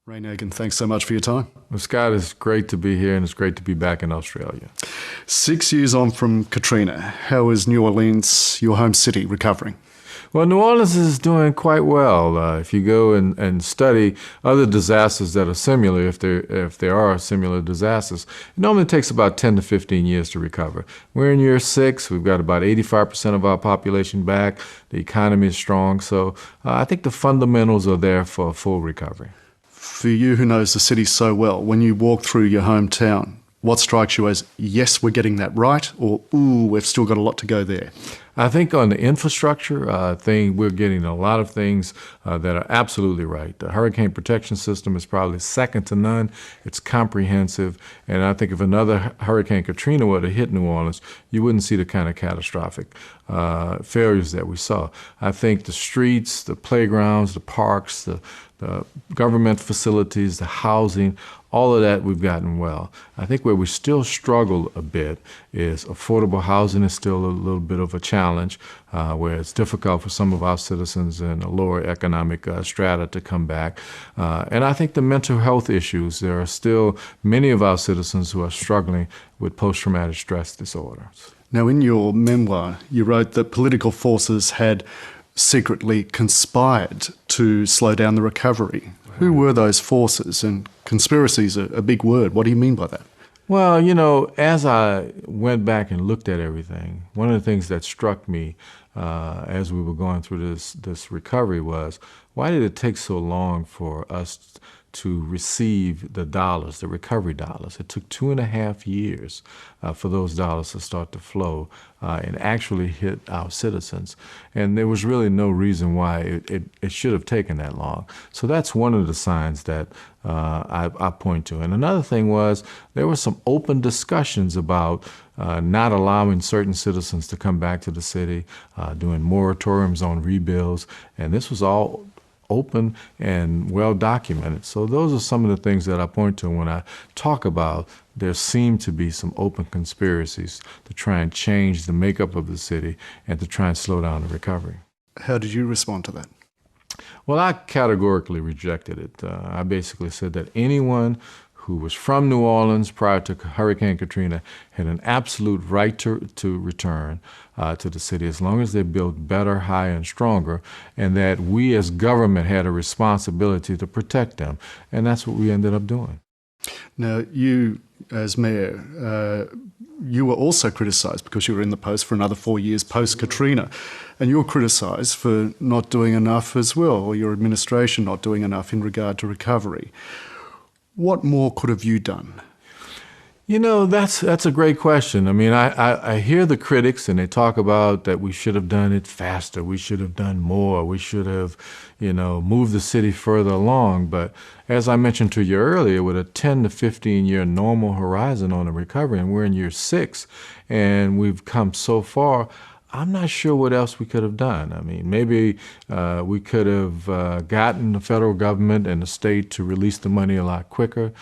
Ray Nagin, thanks so much for your time. Well, Scott, it's great to be here and it's great to be back in Australia. 6 years on from Katrina, how is New Orleans, your home city, recovering? Well, New Orleans is doing quite well. If you go and study other disasters that are similar, if there are similar disasters, it normally takes about 10 to 15 years to recover. We're in year 6. We've got about 85% of our population back. The economy is strong. So I think the fundamentals are there for a full recovery. For you who knows the city so well, when you walk through your hometown, what strikes you as, yes, we're getting that right, or, ooh, we've still got a lot to go there? I think on the infrastructure thing, we're getting a lot of things that are absolutely right. The hurricane protection system is probably second to none. It's comprehensive. And I think if another Hurricane Katrina were to hit New Orleans, you wouldn't see the kind of catastrophic failures that we saw. I think the streets, the playgrounds, the parks, the government facilities, the housing, all of that we've gotten well. I think where we still struggle a bit is affordable housing is still a little bit of a challenge, where it's difficult for some of our citizens in a lower economic strata to come back. And I think the mental health issues, there are still many of our citizens who are struggling with post-traumatic stress disorders. Now, in your memoir, you wrote that political forces had secretly conspired to slow down the recovery. Who were those forces? And conspiracy is a big word. What do you mean by that? Well, you know, as I went back and looked at everything, one of the things that struck me as we were going through this recovery was, why did it take so long for us to receive the dollars, the recovery dollars? It took 2.5 years for those dollars to start to flow and actually hit our citizens. And there was really no reason why it should have taken that long. So that's one of the signs that I point to. And another thing was, there were some open discussions about not allowing certain citizens to come back to the city, doing moratoriums on rebuilds, and this was all open and well documented. So those are some of the things that I point to when I talk about there seem to be some open conspiracies to try and change the makeup of the city and to try and slow down the recovery. How did you respond to that? Well, I categorically rejected it. I basically said that anyone who was from New Orleans prior to Hurricane Katrina had an absolute right to return to the city as long as they built better, higher, and stronger, and that we as government had a responsibility to protect them. And that's what we ended up doing. Now, you as mayor, you were also criticised because you were in the post for another 4 years post-Katrina, and you were criticised for not doing enough as well, or your administration not doing enough in regard to recovery. What more could have you done? You know, that's a great question. I mean, I hear the critics and they talk about that we should have done it faster, we should have done more, we should have, moved the city further along. But as I mentioned to you earlier, with a 10 to 15 year normal horizon on the recovery, and we're in year 6 and we've come so far, I'm not sure what else we could have done. I mean, maybe we could have gotten the federal government and the state to release the money a lot quicker.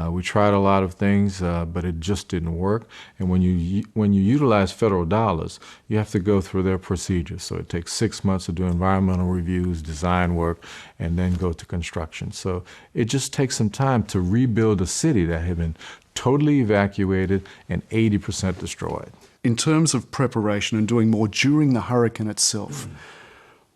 We tried a lot of things, but it just didn't work. And when you utilize federal dollars, you have to go through their procedures. So it takes 6 months to do environmental reviews, design work, and then go to construction. So it just takes some time to rebuild a city that had been totally evacuated and 80% destroyed. In terms of preparation and doing more during the hurricane itself,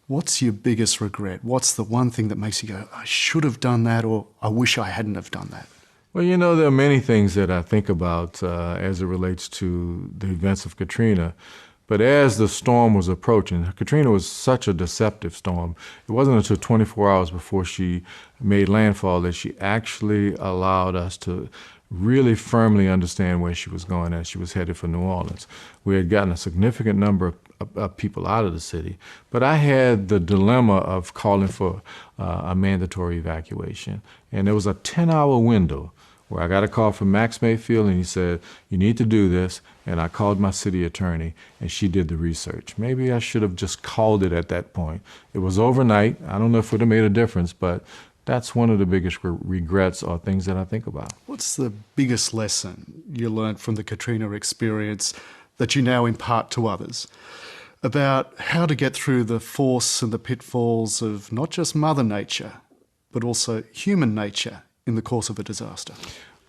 what's your biggest regret? What's the one thing that makes you go, I should have done that, or I wish I hadn't have done that? Well, there are many things that I think about as it relates to the events of Katrina. But as the storm was approaching, Katrina was such a deceptive storm. It wasn't until 24 hours before she made landfall that she actually allowed us to really firmly understand where she was going as she was headed for New Orleans. We had gotten a significant number of people out of the city, but I had the dilemma of calling for a mandatory evacuation. And there was a 10-hour window where I got a call from Max Mayfield, and he said, you need to do this. And I called my city attorney, and she did the research. Maybe I should have just called it at that point. It was overnight. I don't know if it would have made a difference, but that's one of the biggest regrets or things that I think about. What's the biggest lesson you learned from the Katrina experience that you now impart to others about how to get through the force and the pitfalls of not just Mother Nature, but also human nature in the course of a disaster?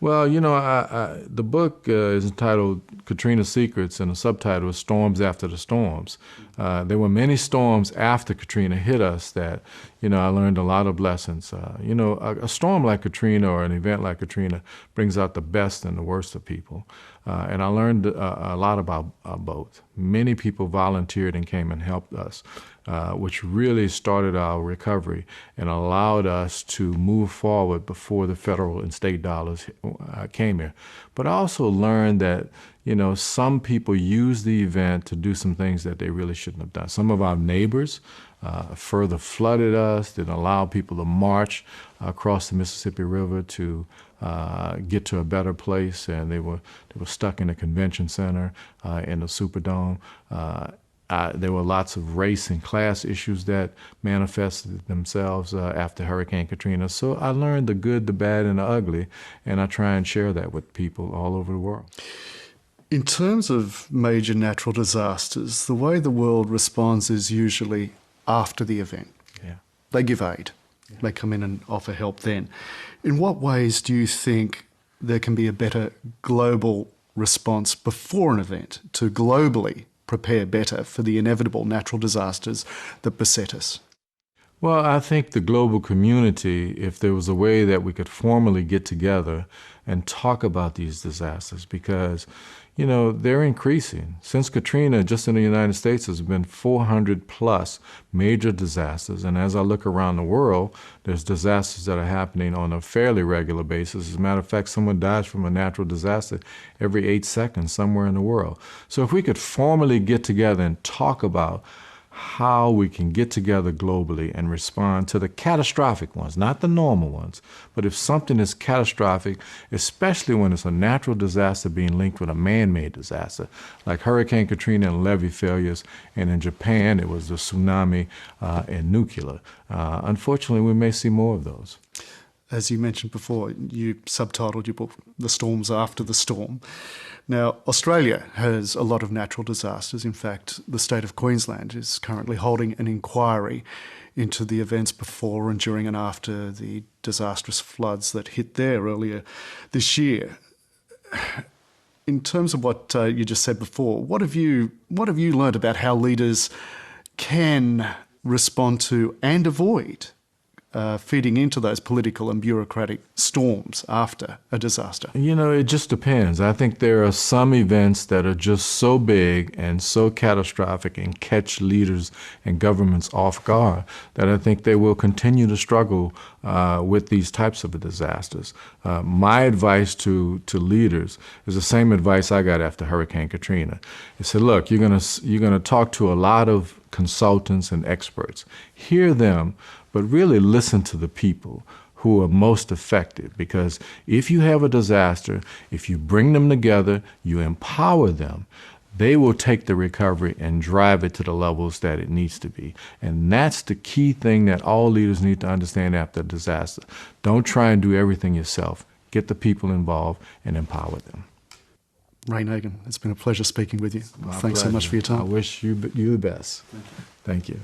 Well, the book is entitled Katrina Secrets, and the subtitle is Storms After the Storms. There were many storms after Katrina hit us that, I learned a lot of lessons. A storm like Katrina or an event like Katrina brings out the best and the worst of people. And I learned a lot about both. Many people volunteered and came and helped us, which really started our recovery and allowed us to move forward before the federal and state dollars came here. But I also learned that, some people used the event to do some things that they really shouldn't have done. Some of our neighbors further flooded us, didn't allow people to march across the Mississippi River to get to a better place, and they were stuck in the convention center in the Superdome. There were lots of race and class issues that manifested themselves after Hurricane Katrina. So I learned the good, the bad, and the ugly, and I try and share that with people all over the world. In terms of major natural disasters, the way the world responds is usually after the event. Yeah. They give aid. Yeah. They come in and offer help then. In what ways do you think there can be a better global response before an event to globally prepare better for the inevitable natural disasters that beset us? Well, I think the global community, if there was a way that we could formally get together and talk about these disasters, because, they're increasing. Since Katrina, just in the United States, there's been 400 plus major disasters. And as I look around the world, there's disasters that are happening on a fairly regular basis. As a matter of fact, someone dies from a natural disaster every 8 seconds somewhere in the world. So if we could formally get together and talk about how we can get together globally and respond to the catastrophic ones, not the normal ones. But if something is catastrophic, especially when it's a natural disaster being linked with a man-made disaster, like Hurricane Katrina and levee failures, and in Japan it was the tsunami and nuclear. Unfortunately, we may see more of those. As you mentioned before, you subtitled your book, The Storms After the Storm. Now, Australia has a lot of natural disasters. In fact, the state of Queensland is currently holding an inquiry into the events before and during and after the disastrous floods that hit there earlier this year. In terms of what you just said before, what have you learned about how leaders can respond to and avoid feeding into those political and bureaucratic storms after a disaster? It just depends. I think there are some events that are just so big and so catastrophic and catch leaders and governments off guard that I think they will continue to struggle with these types of disasters. My advice to leaders is the same advice I got after Hurricane Katrina. It said, look, you're gonna talk to a lot of consultants and experts. Hear them, but really listen to the people who are most affected. Because if you have a disaster, if you bring them together, you empower them, they will take the recovery and drive it to the levels that it needs to be. And that's the key thing that all leaders need to understand after a disaster. Don't try and do everything yourself. Get the people involved and empower them. Ray Nagin, it's been a pleasure speaking with you. My Thanks pleasure. so much for your time. I wish you the best. Thank you.